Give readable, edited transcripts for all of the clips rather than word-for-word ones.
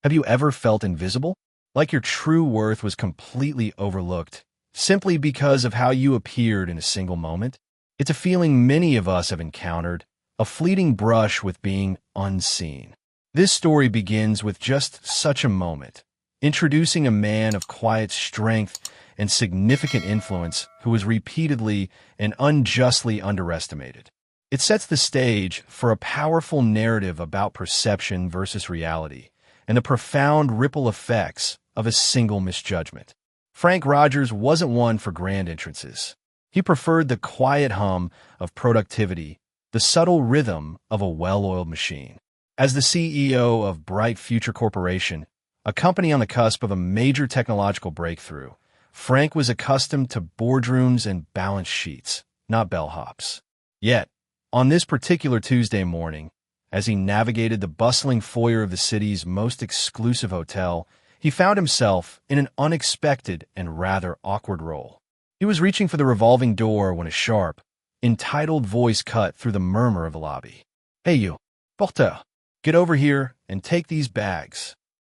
Have you ever felt invisible? Like your true worth was completely overlooked, simply because of how you appeared in a single moment? It's a feeling many of us have encountered, a fleeting brush with being unseen. This story begins with just such a moment, introducing a man of quiet strength and significant influence who was repeatedly and unjustly underestimated. It sets the stage for a powerful narrative about perception versus reality and the profound ripple effects of a single misjudgment. Frank Rogers wasn't one for grand entrances. He preferred the quiet hum of productivity, the subtle rhythm of a well-oiled machine. As the CEO of Bright Future Corporation, a company on the cusp of a major technological breakthrough, Frank was accustomed to boardrooms and balance sheets, not bellhops. Yet, on this particular Tuesday morning, as he navigated the bustling foyer of the city's most exclusive hotel, he found himself in an unexpected and rather awkward role. He was reaching for the revolving door when a sharp, entitled voice cut through the murmur of the lobby. "Hey you, porteur, get over here and take these bags."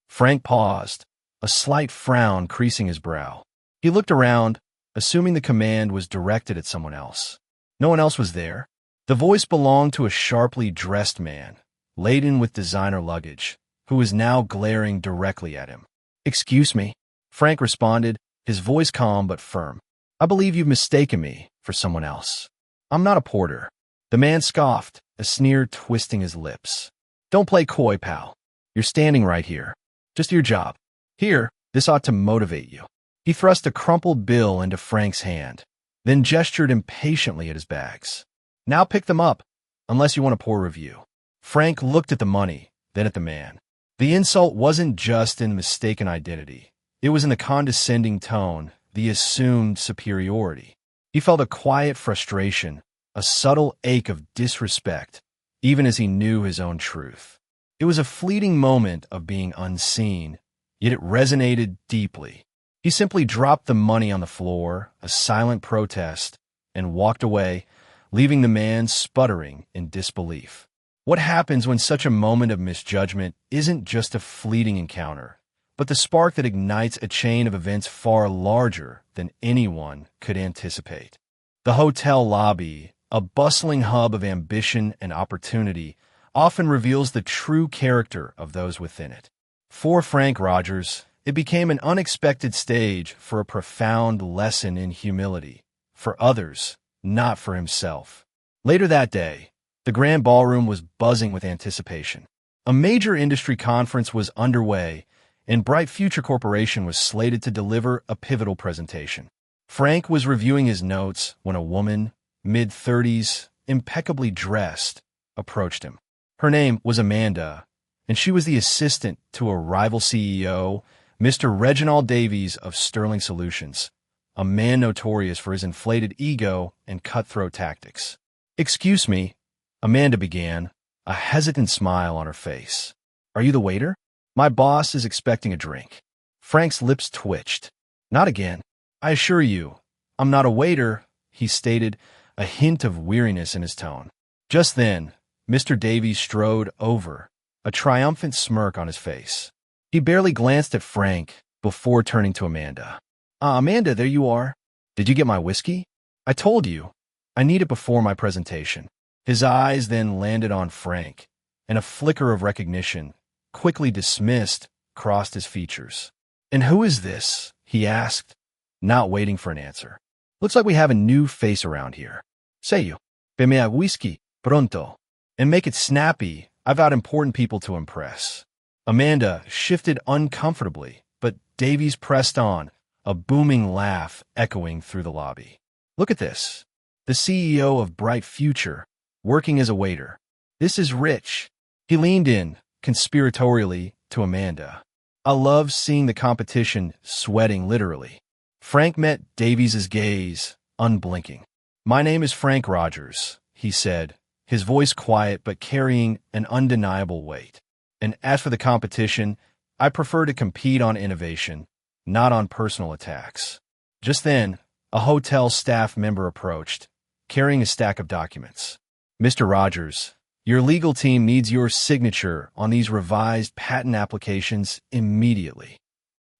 Frank paused, a slight frown creasing his brow. He looked around, assuming the command was directed at someone else. No one else was there. The voice belonged to a sharply dressed man, laden with designer luggage, who was now glaring directly at him. "Excuse me," Frank responded, his voice calm but firm. "I believe you've mistaken me for someone else. I'm not a porter." The man scoffed, a sneer twisting his lips. "Don't play coy, pal. You're standing right here. Just your job. Here, this ought to motivate you." He thrust a crumpled bill into Frank's hand, then gestured impatiently at his bags. "Now pick them up, unless you want a poor review." Frank looked at the money, then at the man. The insult wasn't just in mistaken identity. It was in the condescending tone, the assumed superiority. He felt a quiet frustration, a subtle ache of disrespect, even as he knew his own truth. It was a fleeting moment of being unseen, yet it resonated deeply. He simply dropped the money on the floor, a silent protest, and walked away, leaving the man sputtering in disbelief. What happens when such a moment of misjudgment isn't just a fleeting encounter, but the spark that ignites a chain of events far larger than anyone could anticipate? The hotel lobby, a bustling hub of ambition and opportunity, often reveals the true character of those within it. For Frank Rogers, it became an unexpected stage for a profound lesson in humility, for others, not for himself. Later that day, the grand ballroom was buzzing with anticipation. A major industry conference was underway, and Bright Future Corporation was slated to deliver a pivotal presentation. Frank was reviewing his notes when a woman, mid-30s, impeccably dressed, approached him. Her name was Amanda, and she was the assistant to a rival CEO, Mr. Reginald Davies of Sterling Solutions, a man notorious for his inflated ego and cutthroat tactics. "Excuse me," Amanda began, a hesitant smile on her face. "Are you the waiter? My boss is expecting a drink." Frank's lips twitched. "Not again. I assure you, I'm not a waiter," he stated, a hint of weariness in his tone. Just then, Mr. Davies strode over, a triumphant smirk on his face. He barely glanced at Frank before turning to Amanda. Amanda, there you are. Did you get my whiskey? I told you. I need it before my presentation." His eyes then landed on Frank, and a flicker of recognition, quickly dismissed, crossed his features. "And who is this?" he asked, not waiting for an answer. "Looks like we have a new face around here. Say you, beme a whiskey, pronto. And make it snappy, I've got important people to impress." Amanda shifted uncomfortably, but Davies pressed on, a booming laugh echoing through the lobby. "Look at this. The CEO of Bright Future, working as a waiter. This is rich." He leaned in, conspiratorially, to Amanda. "I love seeing the competition sweating literally." Frank met Davies's gaze, unblinking. "My name is Frank Rogers," he said, his voice quiet but carrying an undeniable weight. "And as for the competition, I prefer to compete on innovation, not on personal attacks." Just then, a hotel staff member approached, carrying a stack of documents. "Mr. Rogers, Your legal team needs your signature on these revised patent applications immediately.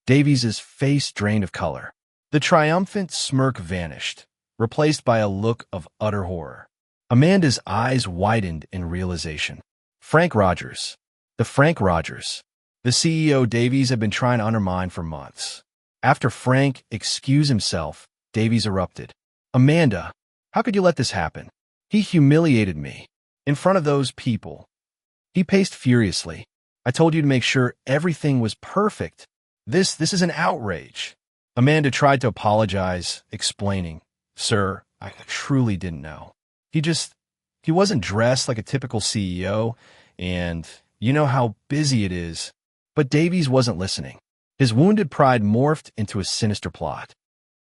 Davies's face drained of color. The triumphant smirk vanished, replaced by a look of utter horror. Amanda's eyes widened in realization. Frank Rogers. The Frank Rogers. The CEO Davies had been trying to undermine for months. After Frank excused himself, Davies erupted. Amanda, how could you let this happen? He humiliated me. In front of those people. He paced furiously. I told you to make sure everything was perfect. This is an outrage. Amanda tried to apologize, explaining, Sir, I truly didn't know. He wasn't dressed like a typical CEO, and you know how busy it is. But Davies wasn't listening. His wounded pride morphed into a sinister plot.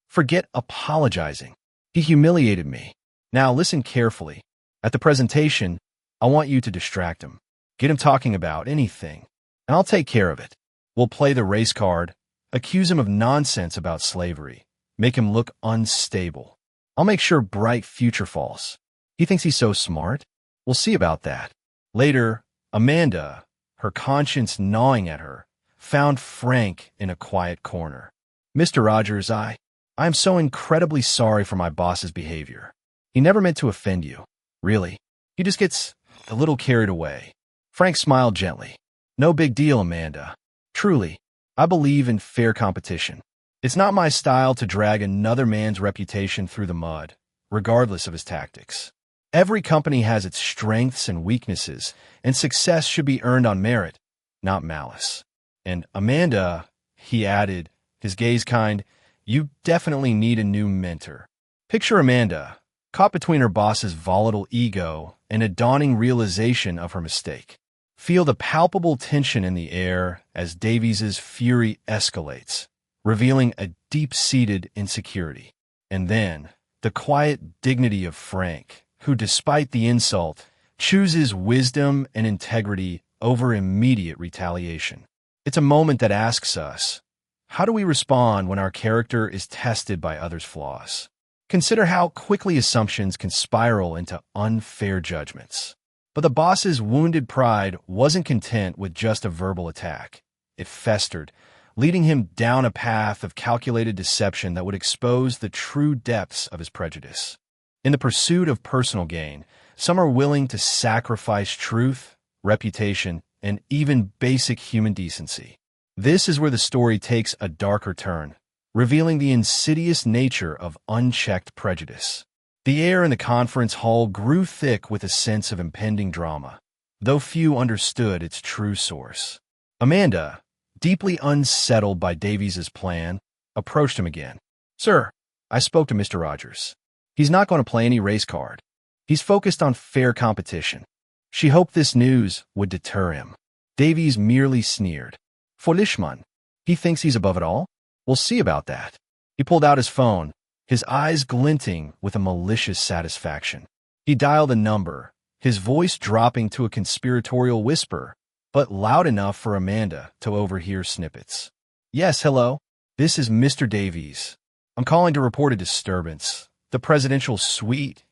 Forget apologizing. He humiliated me. Now listen carefully. At the presentation, I want you to distract him. Get him talking about anything, and I'll take care of it. We'll play the race card, accuse him of nonsense about slavery, make him look unstable. I'll make sure bright future falls. He thinks he's so smart? We'll see about that. Later, Amanda, her conscience gnawing at her, found Frank in a quiet corner. Mr. Rogers, I am so incredibly sorry for my boss's behavior. He never meant to offend you. Really. He just gets a little carried away. Frank smiled gently. No big deal, Amanda. Truly, I believe in fair competition. It's not my style to drag another man's reputation through the mud, regardless of his tactics. Every company has its strengths and weaknesses, and success should be earned on merit, not malice. And Amanda, he added, his gaze kind, you definitely need a new mentor. Picture Amanda, caught between her boss's volatile ego and a dawning realization of her mistake. Feel the palpable tension in the air as Davies's fury escalates, revealing a deep-seated insecurity. And then, the quiet dignity of Frank, who, despite the insult, chooses wisdom and integrity over immediate retaliation. It's a moment that asks us, how do we respond when our character is tested by others' flaws? Consider how quickly assumptions can spiral into unfair judgments. But the boss's wounded pride wasn't content with just a verbal attack. It festered, leading him down a path of calculated deception that would expose the true depths of his prejudice. In the pursuit of personal gain, some are willing to sacrifice truth, reputation, and even basic human decency. This is where the story takes a darker turn, revealing the insidious nature of unchecked prejudice. The air in the conference hall grew thick with a sense of impending drama, though few understood its true source. Amanda, deeply unsettled by Davies's plan, approached him again. Sir, I spoke to Mr. Rogers. He's not going to play any race card. He's focused on fair competition. She hoped this news would deter him. Davies merely sneered. Folishman, he thinks he's above it all? We'll see about that. He pulled out his phone, his eyes glinting with a malicious satisfaction. He dialed a number, his voice dropping to a conspiratorial whisper, but loud enough for Amanda to overhear snippets. Yes, hello. This is Mr. Davies. I'm calling to report a disturbance. The presidential suite.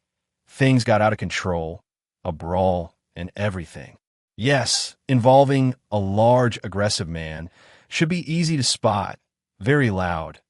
Things got out of control. A brawl and everything. Yes, involving a large, aggressive man. Should be easy to spot. Very loud.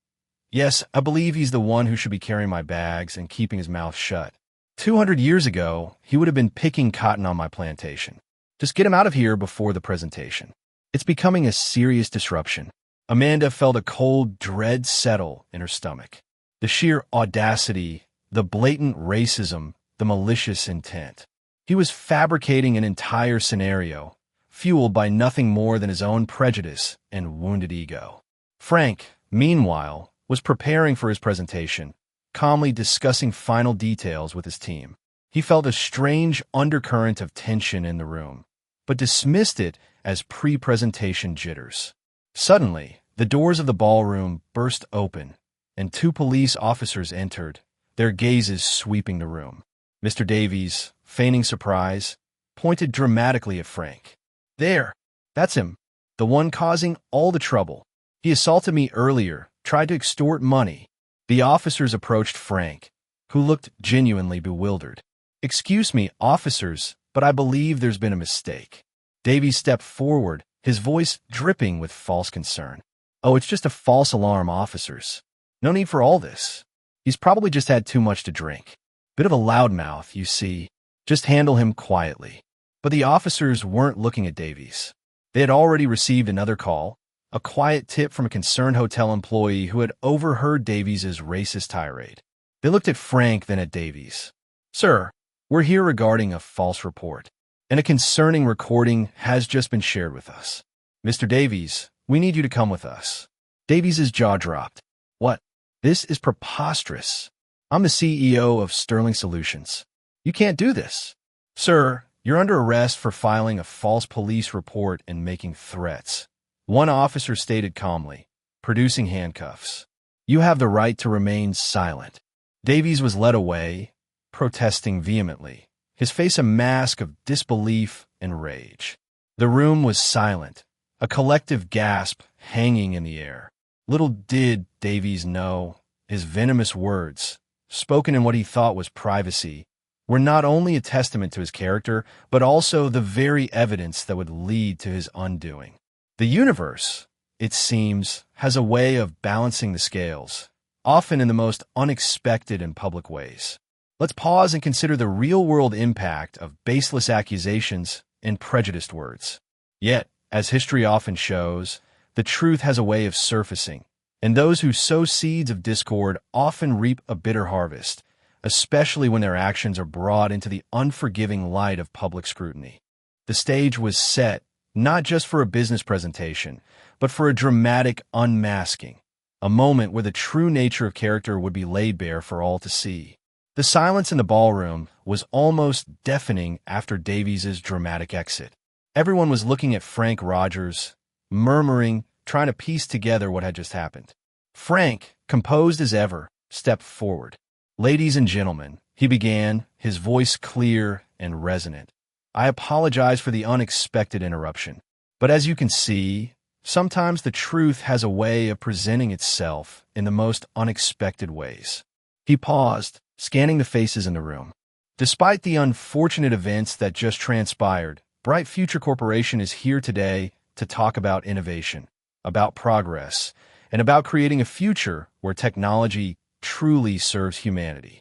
Yes, I believe he's the one who should be carrying my bags and keeping his mouth shut. 200 years ago, he would have been picking cotton on my plantation. Just get him out of here before the presentation. It's becoming a serious disruption. Amanda felt a cold dread settle in her stomach. The sheer audacity, the blatant racism, the malicious intent. He was fabricating an entire scenario, fueled by nothing more than his own prejudice and wounded ego. Frank, meanwhile, was preparing for his presentation, calmly discussing final details with his team. He felt a strange undercurrent of tension in the room, but dismissed it as pre-presentation jitters. Suddenly, the doors of the ballroom burst open, and 2 police officers entered, their gazes sweeping the room. Mr. Davies, feigning surprise, pointed dramatically at Frank. There, that's him, the one causing all the trouble. He assaulted me earlier, tried to extort money. The officers approached Frank, who looked genuinely bewildered. Excuse me, officers, but I believe there's been a mistake." Davies stepped forward, his voice dripping with false concern. "Oh, it's just a false alarm, officers. No need for all this. He's probably just had too much to drink. Bit of a loudmouth, you see. Just handle him quietly." But the officers weren't looking at Davies. They had already received another call, a quiet tip from a concerned hotel employee who had overheard Davies' racist tirade. They looked at Frank, then at Davies. "Sir, we're here regarding a false report, and a concerning recording has just been shared with us. Mr. Davies, we need you to come with us." Davies' jaw dropped. "What? This is preposterous. I'm the CEO of Sterling Solutions. You can't do this." "Sir, you're under arrest for filing a false police report and making threats," one officer stated calmly, producing handcuffs. "You have the right to remain silent." Davies was led away, protesting vehemently, his face a mask of disbelief and rage. The room was silent, a collective gasp hanging in the air. Little did Davies know his venomous words, spoken in what he thought was privacy, were not only a testament to his character, but also the very evidence that would lead to his undoing. The universe, it seems, has a way of balancing the scales, often in the most unexpected and public ways. Let's pause and consider the real-world impact of baseless accusations and prejudiced words. Yet, as history often shows, the truth has a way of surfacing, and those who sow seeds of discord often reap a bitter harvest, especially when their actions are brought into the unforgiving light of public scrutiny. The stage was set not just for a business presentation, but for a dramatic unmasking, a moment where the true nature of character would be laid bare for all to see. The silence in the ballroom was almost deafening after Davies' dramatic exit. Everyone was looking at Frank Rogers, murmuring, trying to piece together what had just happened. Frank, composed as ever, stepped forward. "Ladies and gentlemen," he began, his voice clear and resonant. "I apologize for the unexpected interruption, but as you can see, sometimes the truth has a way of presenting itself in the most unexpected ways." He paused, scanning the faces in the room. Despite the unfortunate events that just transpired, Bright Future Corporation is here today to talk about innovation, about progress, and about creating a future where technology truly serves humanity.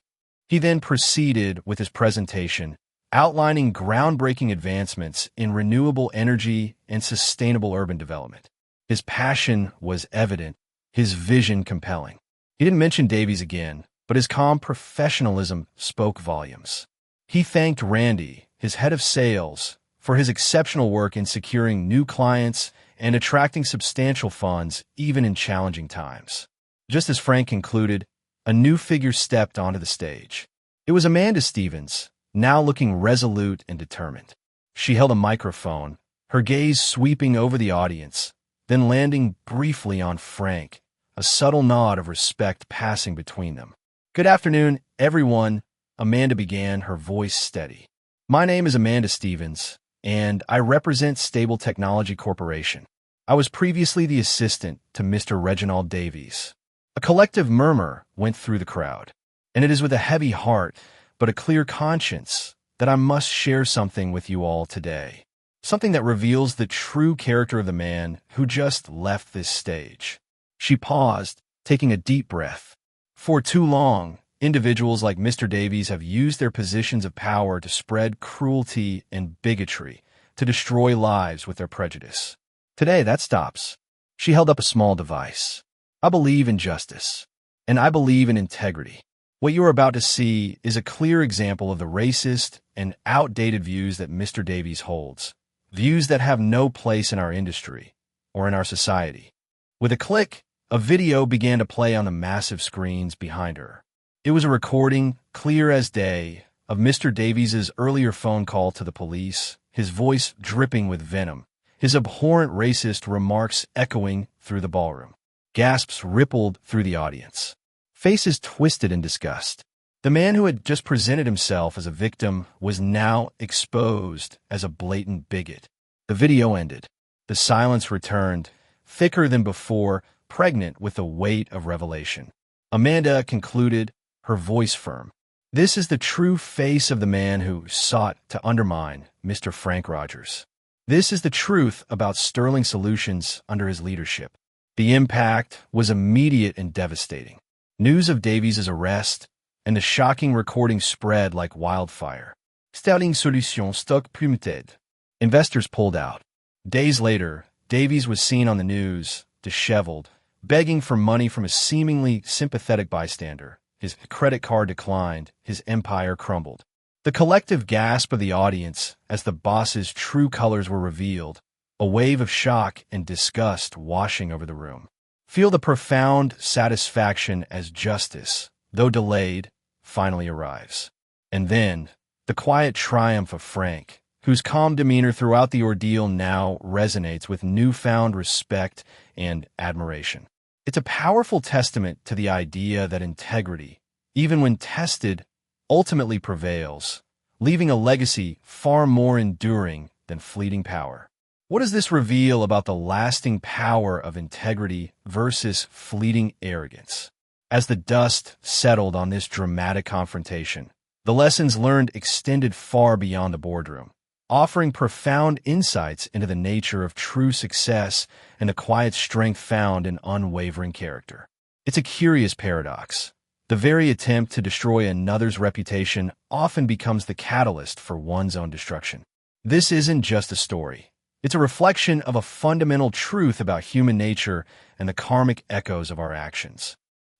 He then proceeded with his presentation, outlining groundbreaking advancements in renewable energy and sustainable urban development. His passion was evident, his vision compelling. He didn't mention Davies again, but his calm professionalism spoke volumes. He thanked Randy, his head of sales, for his exceptional work in securing new clients and attracting substantial funds even in challenging times. Just as Frank concluded, a new figure stepped onto the stage. It was Amanda Stevens, now looking resolute and determined. She held a microphone, her gaze sweeping over the audience, then landing briefly on Frank, a subtle nod of respect passing between them. "Good afternoon, everyone," Amanda began, her voice steady. "My name is Amanda Stevens, and I represent Stable Technology Corporation. I was previously the assistant to Mr. Reginald Davies." A collective murmur went through the crowd, and it is with a heavy heart but a clear conscience that I must share something with you all today. Something that reveals the true character of the man who just left this stage. She paused, taking a deep breath. For too long, individuals like Mr. Davies have used their positions of power to spread cruelty and bigotry, to destroy lives with their prejudice. Today, that stops. She held up a small device. "I believe in justice, and I believe in integrity. What you are about to see is a clear example of the racist and outdated views that Mr. Davies holds, views that have no place in our industry or in our society." With a click, a video began to play on the massive screens behind her. It was a recording, clear as day, of Mr. Davies' earlier phone call to the police, his voice dripping with venom, his abhorrent racist remarks echoing through the ballroom. Gasps rippled through the audience. Faces twisted in disgust. The man who had just presented himself as a victim was now exposed as a blatant bigot. The video ended. The silence returned, thicker than before, pregnant with the weight of revelation. Amanda concluded, her voice firm. This is the true face of the man who sought to undermine Mr. Frank Rogers. This is the truth about Sterling Solutions under his leadership. The impact was immediate and devastating. News of Davies' arrest and the shocking recording spread like wildfire. Sterling Solutions stock plummeted. Investors pulled out. Days later, Davies was seen on the news, disheveled, begging for money from a seemingly sympathetic bystander. His credit card declined, his empire crumbled. The collective gasp of the audience as the boss's true colors were revealed, a wave of shock and disgust washing over the room. Feel the profound satisfaction as justice, though delayed, finally arrives. And then, the quiet triumph of Frank, whose calm demeanor throughout the ordeal now resonates with newfound respect and admiration. It's a powerful testament to the idea that integrity, even when tested, ultimately prevails, leaving a legacy far more enduring than fleeting power. What does this reveal about the lasting power of integrity versus fleeting arrogance? As the dust settled on this dramatic confrontation, the lessons learned extended far beyond the boardroom, offering profound insights into the nature of true success and the quiet strength found in unwavering character. It's a curious paradox. The very attempt to destroy another's reputation often becomes the catalyst for one's own destruction. This isn't just a story. It's a reflection of a fundamental truth about human nature and the karmic echoes of our actions.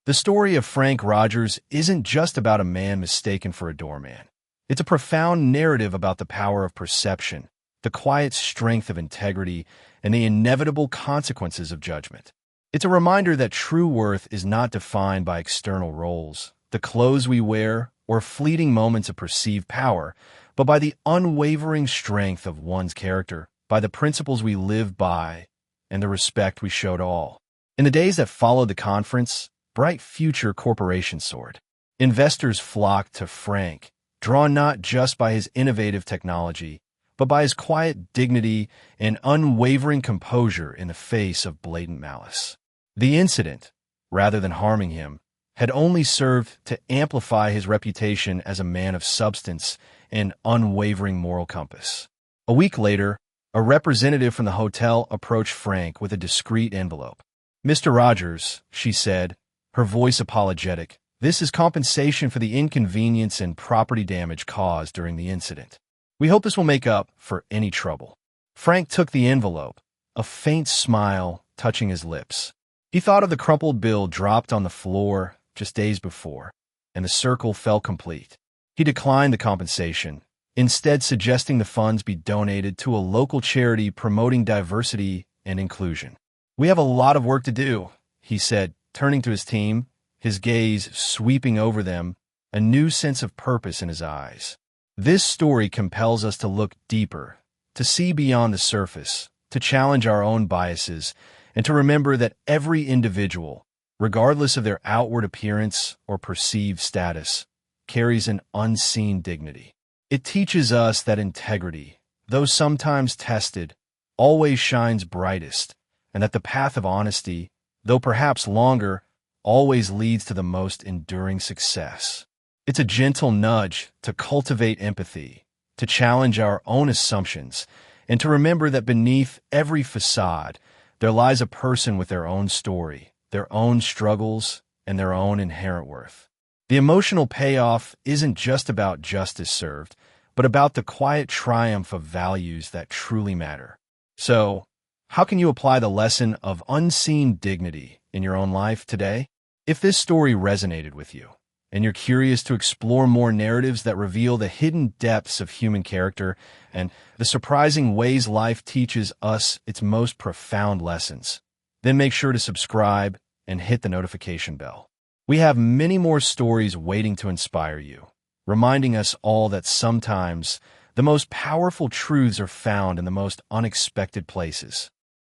The story of Frank Rogers isn't just about a man mistaken for a doorman. It's a profound narrative about the power of perception, the quiet strength of integrity, and the inevitable consequences of judgment. It's a reminder that true worth is not defined by external roles, the clothes we wear, or fleeting moments of perceived power, but by the unwavering strength of one's character, by the principles we live by, and the respect we show to all. In the days that followed the conference, bright future corporations soared. Investors flocked to Frank, drawn not just by his innovative technology, but by his quiet dignity and unwavering composure in the face of blatant malice. The incident, rather than harming him, had only served to amplify his reputation as a man of substance and unwavering moral compass. A week later, a representative from the hotel approached Frank with a discreet envelope. "Mr. Rogers," she said, her voice apologetic, "this is compensation for the inconvenience and property damage caused during the incident. We hope this will make up for any trouble." Frank took the envelope, a faint smile touching his lips. He thought of the crumpled bill dropped on the floor just days before, and the circle fell complete. He declined the compensation, instead suggesting the funds be donated to a local charity promoting diversity and inclusion. "We have a lot of work to do," he said, turning to his team, his gaze sweeping over them, a new sense of purpose in his eyes. This story compels us to look deeper, to see beyond the surface, to challenge our own biases, and to remember that every individual, regardless of their outward appearance or perceived status, carries an unseen dignity. It teaches us that integrity, though sometimes tested, always shines brightest, and that the path of honesty, though perhaps longer, always leads to the most enduring success. It's a gentle nudge to cultivate empathy, to challenge our own assumptions, and to remember that beneath every facade, there lies a person with their own story, their own struggles, and their own inherent worth. The emotional payoff isn't just about justice served, but about the quiet triumph of values that truly matter. So, how can you apply the lesson of unseen dignity in your own life today? If this story resonated with you, and you're curious to explore more narratives that reveal the hidden depths of human character and the surprising ways life teaches us its most profound lessons, then make sure to subscribe and hit the notification bell. We have many more stories waiting to inspire you, reminding us all that sometimes the most powerful truths are found in the most unexpected places.